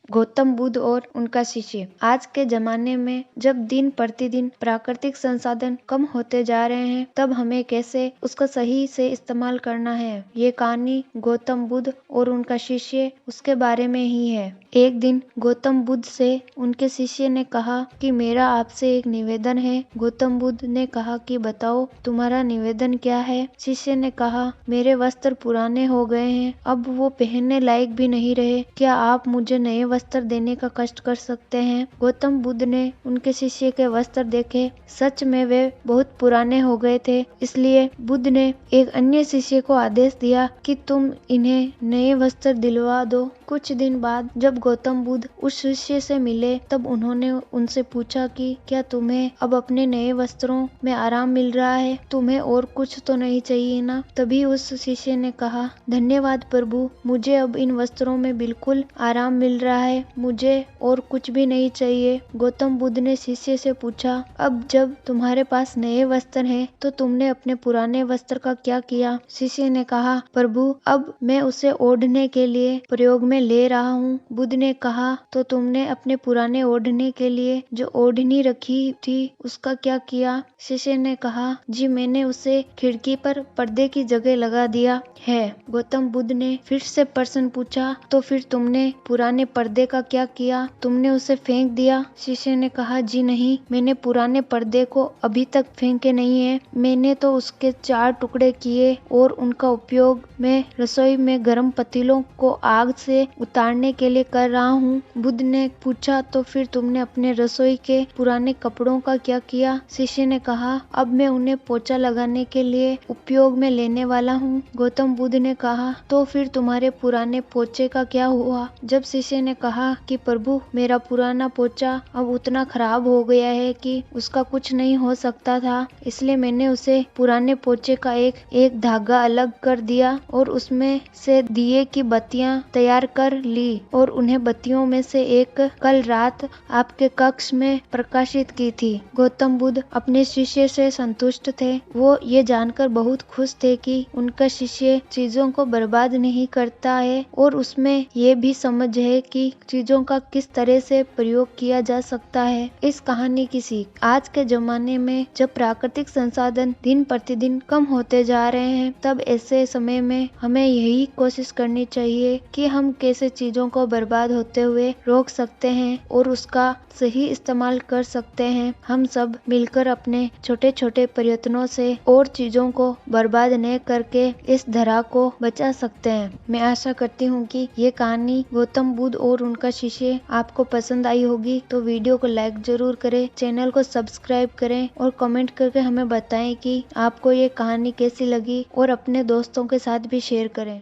गौतम बुद्ध और उनका शिष्य। आज के जमाने में जब दिन प्रतिदिन प्राकृतिक संसाधन कम होते जा रहे हैं, तब हमें कैसे उसका सही से इस्तेमाल करना है। ये कहानी गौतम बुद्ध और उनका शिष्य उसके बारे में ही है। एक दिन गौतम बुद्ध से उनके शिष्य ने कहा कि मेरा आपसे एक निवेदन है। गौतम बुद्ध ने कहा कि बताओ तुम्हारा निवेदन क्या है। शिष्य ने कहा मेरे वस्त्र पुराने हो गए हैं, अब वो पहनने लायक भी नहीं रहे। क्या आप मुझे नए वस्त्र देने का कष्ट कर सकते हैं। गौतम बुद्ध ने उनके शिष्य के वस्त्र देखे। सच में वे बहुत पुराने हो गए थे। इसलिए बुद्ध ने एक अन्य शिष्य को आदेश दिया कि तुम इन्हें नए वस्त्र दिलवा दो। कुछ दिन बाद जब गौतम बुद्ध उस शिष्य से मिले, तब उन्होंने उनसे पूछा कि क्या तुम्हें अब अपने नए वस्त्रों में आराम मिल रहा है। तुम्हें और कुछ तो नहीं चाहिए ना। तभी उस शिष्य ने कहा धन्यवाद प्रभु, मुझे अब इन वस्त्रों में बिल्कुल आराम मिल रहा है। मुझे और कुछ भी नहीं चाहिए। गौतम बुद्ध ने शिष्य से पूछा अब जब तुम्हारे पास नए वस्त्र हैं, तो तुमने अपने पुराने वस्त्र का क्या किया। शिष्य ने कहा प्रभु, अब मैं उसे ओढ़ने के लिए प्रयोग में ले रहा हूँ। बुद्ध ने कहा तो तुमने अपने पुराने ओढ़ने के लिए जो ओढ़नी रखी थी उसका क्या किया। शिष्य ने कहा जी मैंने उसे खिड़की पर पर्दे की जगह लगा दिया है। गौतम बुद्ध ने फिर से प्रश्न पूछा तो फिर तुमने पुराने पर्दे का क्या किया। तुमने उसे फेंक दिया। शिष्य ने कहा जी नहीं, मैंने पुराने पर्दे को अभी तक फेंके नहीं है। मैंने तो उसके 4 टुकड़े किए और उनका उपयोग मैं रसोई में गर्म पतीलों को आग से उतारने के लिए कर रहा हूँ। बुद्ध ने पूछा तो फिर तुमने अपने रसोई के पुराने कपड़ों का क्या किया। शिष्य ने कहा अब मैं उन्हें पोछा लगाने के लिए उपयोग में लेने वाला हूँ। गौतम बुद्ध ने कहा तो फिर तुम्हारे पुराने पोछे का क्या हुआ। जब शिष्य ने कहा कि प्रभु, मेरा पुराना पोछा अब उतना खराब हो गया है कि उसका कुछ नहीं हो सकता था, इसलिए मैंने उसे पुराने पोछे का एक धागा अलग कर दिया और उसमें से दिए की बत्तियां तैयार कर ली और उन्हें बत्तियों में से एक कल रात आपके कक्ष में प्रकाशित की थी। गौतम बुद्ध अपने शिष्य से संतुष्ट थे। वो ये जानकर बहुत खुश थे कि उनका शिष्य चीजों को बर्बाद नहीं करता है और उसमें ये भी समझ है कि चीजों का किस तरह से प्रयोग किया जा सकता है। इस कहानी की सीख, आज के जमाने में जब प्राकृतिक संसाधन दिन प्रतिदिन कम होते जा रहे हैं, तब ऐसे समय में हमें यही कोशिश करनी चाहिए कि हम कैसे चीजों को बर्बाद होते हुए रोक सकते हैं और उसका सही इस्तेमाल कर सकते हैं। हम सब मिलकर अपने छोटे छोटे प्रयत्नों से और चीजों को बर्बाद न करके इस धरा को बचा सकते हैं। मैं आशा करती हूँ कि ये कहानी गौतम बुद्ध और उनका शिष्य आपको पसंद आई होगी। तो वीडियो को लाइक जरूर करें, चैनल को सब्सक्राइब करें और कमेंट करके हमें बताएं कि आपको ये कहानी कैसी लगी और अपने दोस्तों के साथ भी शेयर करें।